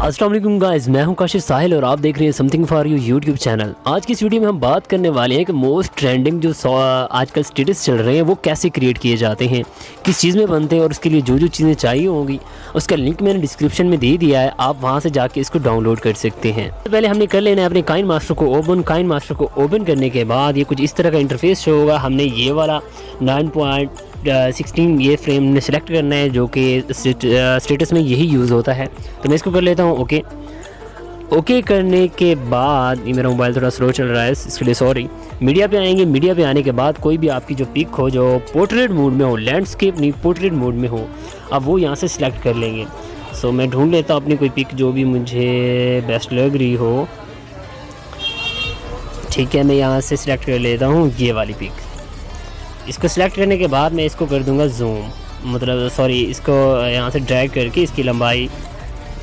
अस्सलाम वालेकुम गाइस, मैं हूं काशिफ साहिल और आप देख रहे हैं something for you YouTube channel. आज की इस वीडियो में हम बात करने वाले हैं कि मोस्ट ट्रेंडिंग जो आजकल स्टेटस चल रहे हैं वो कैसे क्रिएट किए जाते हैं, किस चीज़ में बनते हैं और उसके लिए जो जो चीज़ें चाहिए होंगी उसका लिंक मैंने डिस्क्रिप्शन में दे दिया है, आप वहां से जाके इसको डाउनलोड कर सकते हैं। तो पहले हमने कर लेना है अपने काइन मास्टर को ओपन। काइन मास्टर को ओपन करने के बाद ये कुछ इस तरह का इंटरफेस शो होगा। हमने ये वाला 9.16 ये फ्रेम ने सेलेक्ट करना है जो कि स्टेटस में यही यूज़ होता है। तो मैं इसको कर लेता हूँ ओके। ओके करने के बाद ये मेरा मोबाइल थोड़ा स्लो चल रहा है, इसके लिए सॉरी। मीडिया पे आएंगे। मीडिया पे आने के बाद कोई भी आपकी जो पिक हो जो पोर्ट्रेट मोड में हो, लैंडस्केप नहीं पोर्ट्रेट मोड में हो, अब वो यहाँ से सिलेक्ट कर लेंगे। सो मैं ढूंढ लेता हूँ अपनी कोई पिक जो भी मुझे बेस्ट लग रही हो। ठीक है, मैं यहाँ से सिलेक्ट कर लेता हूँ ये वाली पिक। इसको सिलेक्ट करने के बाद मैं इसको कर दूँगा जूम, मतलब सॉरी इसको यहाँ से ड्रैग करके इसकी लंबाई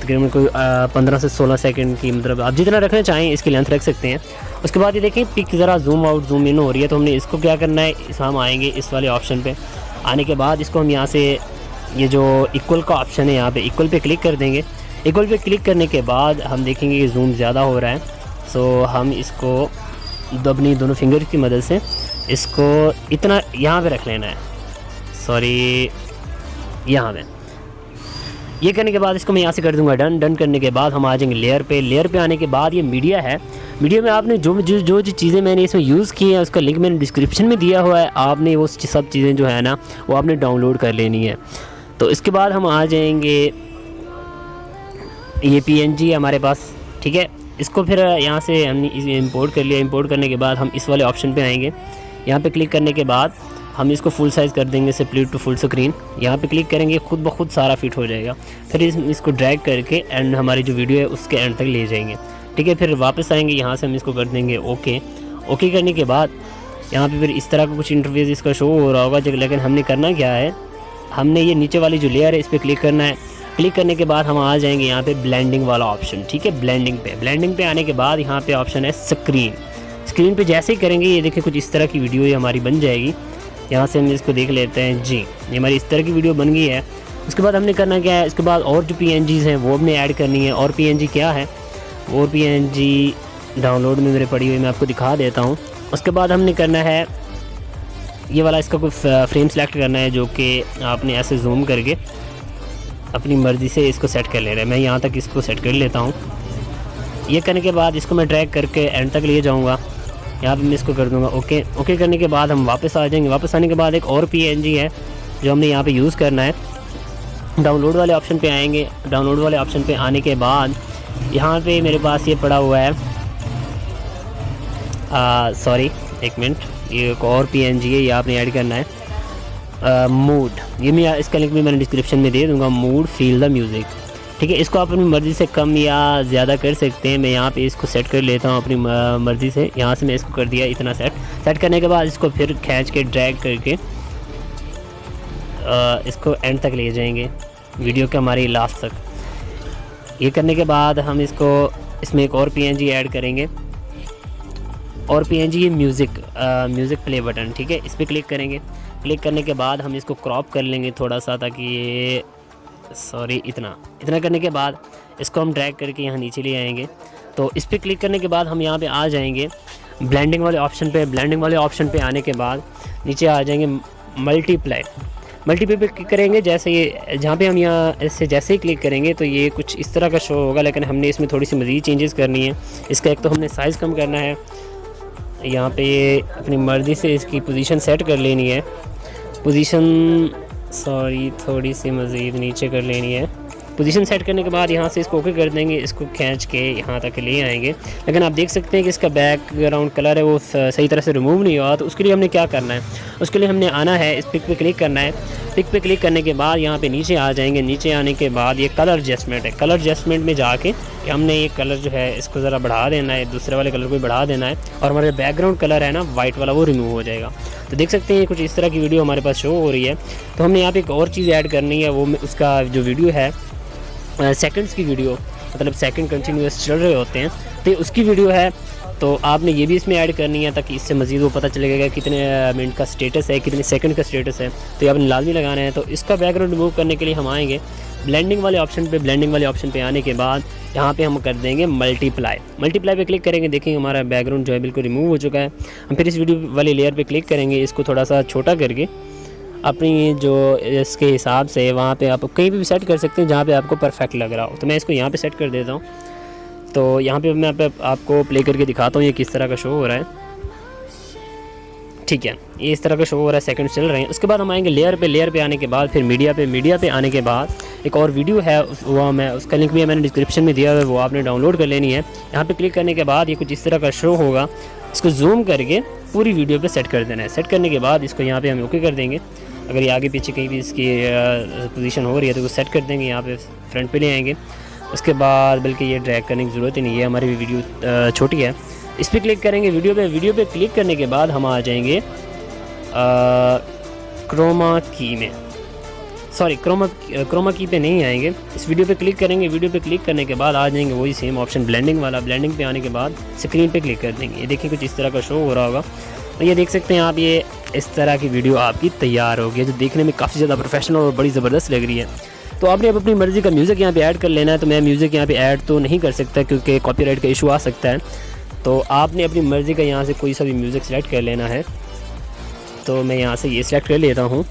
तकरीबन कोई 15 से 16 सेकंड की, मतलब आप जितना रखना चाहें इसकी लेंथ रख सकते हैं। उसके बाद ये देखें पिक ज़रा जूम आउट जूम इन हो रही है, तो हमने इसको क्या करना है, इस हम आएंगे इस वाले ऑप्शन पे। आने के बाद इसको हम यहाँ से ये जो इक्वल का ऑप्शन है यहाँ पे इक्वल पे क्लिक कर देंगे। इक्वल पे क्लिक करने के बाद हम देखेंगे कि जूम ज़्यादा हो रहा है। सो हम इसको अपनी दोनों फिंगर की मदद से इसको इतना यहाँ पे रख लेना है, सॉरी यहाँ पे। ये करने के बाद इसको मैं यहाँ से कर दूंगा डन। डन करने के बाद हम आ जाएंगे लेयर पे। लेयर पे आने के बाद ये मीडिया है। मीडिया में आपने जो चीज़ें मैंने इसमें यूज़ की हैं उसका लिंक मैंने डिस्क्रिप्शन में दिया हुआ है, आपने वो सब चीज़ें जो है ना वो आपने डाउनलोड कर लेनी है। तो इसके बाद हम आ जाएंगे, ये PNG है हमारे पास, ठीक है। इसको फिर यहाँ से हमने इंपोर्ट कर लिया। इंपोर्ट करने के बाद हम इस वाले ऑप्शन पे आएंगे। यहाँ पे क्लिक करने के बाद हम इसको फुल साइज़ कर देंगे, स्प्लिट टू फुल स्क्रीन। यहाँ पे क्लिक करेंगे, खुद ब खुद सारा फिट हो जाएगा। फिर इसको ड्रैग करके एंड हमारी जो वीडियो है उसके एंड तक ले जाएंगे, ठीक है। फिर वापस आएंगे, यहाँ से हम इसको कर देंगे ओके। ओके करने के बाद यहाँ पे फिर इस तरह का कुछ इंटरफेस इसका शो हो रहा होगा, लेकिन हमने करना क्या है, हमने ये नीचे वाली जो लेयर है इस पर क्लिक करना है। क्लिक करने के बाद हम आ जाएंगे यहाँ पे ब्लेंडिंग वाला ऑप्शन, ठीक है। ब्लेंडिंग पे आने के बाद यहाँ पे ऑप्शन है स्क्रीन। स्क्रीन पे जैसे ही करेंगे ये देखिए कुछ इस तरह की वीडियो ये हमारी बन जाएगी। यहाँ से हम इसको देख लेते हैं जी, ये हमारी इस तरह की वीडियो बन गई है। उसके बाद हमने करना क्या है, इसके बाद और जो PNGs हैं वो हमने ऐड करनी है। और PNG क्या है, और PNG डाउनलोड में मेरे पड़ी हुई, मैं आपको दिखा देता हूँ। उसके बाद हमने करना है ये वाला, इसका कोई फ्रेम सेलेक्ट करना है जो कि आपने ऐसे जूम करके अपनी मर्ज़ी से इसको सेट कर ले रहे हैं। मैं यहाँ तक इसको सेट कर लेता हूँ। ये करने के बाद इसको मैं ड्रैग करके एंड तक ले जाऊँगा। यहाँ पे मैं इसको कर दूँगा ओके। ओके करने के बाद हम वापस आ जाएंगे। वापस आने के बाद एक और PNG है जो हमने यहाँ पे यूज़ करना है। डाउनलोड वाले ऑप्शन पे आएंगे। डाउनलोड वाले ऑप्शन पे आने के बाद यहाँ पे मेरे पास ये पड़ा हुआ है, सॉरी एक मिनट, ये एक और PNG है, ये आपने ऐड करना है। मूड, ये मैं इसका लिंक भी मैंने डिस्क्रिप्शन में दे दूँगा। मूड फील द म्यूज़िक, ठीक है। इसको आप अपनी मर्ज़ी से कम या ज़्यादा कर सकते हैं। मैं यहाँ पे इसको सेट कर लेता हूँ अपनी मर्ज़ी से। यहाँ से मैं इसको कर दिया इतना सेट करने के बाद इसको फिर खींच के ड्रैग करके इसको एंड तक ले जाएंगे, वीडियो के हमारी लास्ट तक। ये करने के बाद हम इसमें एक और PNG ऐड करेंगे। और PNG ये म्यूज़िक प्ले बटन, ठीक है। इस पर क्लिक करेंगे। क्लिक करने के बाद हम इसको क्रॉप कर लेंगे थोड़ा सा, ताकि ये सॉरी इतना करने के बाद इसको हम ड्रैग करके यहाँ नीचे ले आएंगे। तो इस पर क्लिक करने के बाद हम यहाँ पे आ जाएंगे ब्लेंडिंग वाले ऑप्शन पे। ब्लेंडिंग वाले ऑप्शन पे आने के बाद नीचे आ जाएंगे मल्टीप्लाई पे क्लिक करेंगे। जैसे ये जहाँ पे हम यहाँ इससे जैसे ही क्लिक करेंगे तो ये कुछ इस तरह का शो होगा, लेकिन हमने इसमें थोड़ी सी मज़ीद चेंजेस करनी है। इसका एक तो हमने साइज़ कम करना है, यहाँ पे अपनी मर्ज़ी से इसकी पोजीशन सेट कर लेनी है। पोजीशन सॉरी थोड़ी सी मज़ीद नीचे कर लेनी है। पोजीशन सेट करने के बाद यहाँ से इसको ओके कर देंगे। इसको खींच के यहाँ तक ले आएंगे, लेकिन आप देख सकते हैं कि इसका बैकग्राउंड कलर है वो सही तरह से रिमूव नहीं हुआ। तो उसके लिए हमने क्या करना है, उसके लिए हमने आना है, इस पिक पे क्लिक करना है। पिक पे क्लिक करने के बाद यहाँ पे नीचे आ जाएंगे। नीचे आने के बाद ये कलर एडजस्टमेंट है। कलर एडजस्टमेंट में जाके हमने ये कलर जो है इसको ज़रा बढ़ा देना है, दूसरे वाले कलर को बढ़ा देना है, और हमारा बैकग्राउंड कलर है ना वाइट वाला वो रिमूव हो जाएगा। तो देख सकते हैं कुछ इस तरह की वीडियो हमारे पास शो हो रही है। तो हमने यहाँ पे एक और चीज़ ऐड करनी है, वो उसका जो वीडियो है सेकंड्स की वीडियो, मतलब सेकंड कंटिन्यूस चल रहे होते हैं, तो उसकी वीडियो है। तो आपने ये भी इसमें ऐड करनी है, ताकि इससे मज़ीद वो पता चलेगा कितने मिनट का स्टेटस है, कितने सेकंड का स्टेटस है। तो ये आपने लाजमी लगाना है। तो इसका बैकग्राउंड रिमूव करने के लिए हम आएंगे ब्लेंडिंग वाले ऑप्शन पे। ब्लेंडिंग वाले ऑप्शन पे आने के बाद यहाँ पे हम कर देंगे मल्टीप्लाई पे क्लिक करेंगे। देखेंगे हमारा बैकग्राउंड जो है बिल्कुल रिमूव हो चुका है। हम फिर इस वीडियो वाली लेयर पे क्लिक करेंगे, इसको थोड़ा सा छोटा करके अपनी जो इसके हिसाब से वहाँ पे आप कहीं भी सेट कर सकते हैं जहाँ पे आपको परफेक्ट लग रहा हो। तो मैं इसको यहाँ पे सेट कर देता हूँ। तो यहाँ पे मैं आपको प्ले करके दिखाता हूँ ये किस तरह का शो हो रहा है। ठीक है, ये इस तरह का शो हो रहा है, सेकंड चल रहे हैं। उसके बाद हम आएंगे लेयर पे आने के बाद फिर मीडिया पे आने के बाद एक और वीडियो है वो मैं उसका लिंक भी मैंने डिस्क्रिप्शन में दिया हुआ है, वो आपने डाउनलोड कर लेनी है। यहाँ पे क्लिक करने के बाद ये कुछ इस तरह का शो होगा, इसको जूम करके पूरी वीडियो पे सेट कर देना है। सेट करने के बाद इसको यहाँ पे हम ओके कर देंगे। अगर ये आगे पीछे कहीं भी इसकी पोजीशन हो रही है तो वो सेट कर देंगे, यहाँ पे फ्रंट पे ले आएंगे। उसके बाद बल्कि ये ड्रैग करने की ज़रूरत ही नहीं है, हमारी वीडियो छोटी है। इस पर क्लिक करेंगे वीडियो पे क्लिक करने के बाद हम आ जाएंगे क्रोमा की में, सॉरी क्रोमा की पे नहीं आएंगे। इस वीडियो पे क्लिक करेंगे, वीडियो पे क्लिक करने के बाद आ जाएंगे वही सेम ऑप्शन ब्लेंडिंग वाला। ब्लेंडिंग पे आने के बाद स्क्रीन पे क्लिक कर देंगे। ये देखिए कुछ इस तरह का शो हो रहा होगा। तो ये देख सकते हैं आप, ये इस तरह की वीडियो आपकी तैयार होगी जो देखने में काफ़ी ज़्यादा प्रोफेशनल और बड़ी ज़बरदस्त लग रही है। तो आपने अब अपनी मर्ज़ी का म्यूज़िक यहाँ पे ऐड कर लेना है। तो मैं म्यूज़िक यहाँ पे ऐड तो नहीं कर सकता क्योंकि कॉपीराइट का इशू आ सकता है। तो आपने अपनी मर्ज़ी का यहाँ से कोई सा भी म्यूज़िक सेलेक्ट कर लेना है। तो मैं यहाँ से ये सेलेक्ट कर लेता हूँ।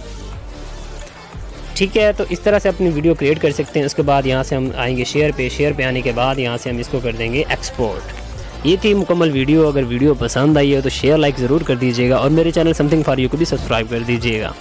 ठीक है, तो इस तरह से अपनी वीडियो क्रिएट कर सकते हैं। उसके बाद यहाँ से हम आएंगे शेयर पे आने के बाद यहाँ से हम इसको कर देंगे एक्सपोर्ट। ये थी मुकम्मल वीडियो। अगर वीडियो पसंद आई है तो शेयर लाइक ज़रूर कर दीजिएगा और मेरे चैनल समथिंग फॉर यू को भी सब्सक्राइब कर दीजिएगा।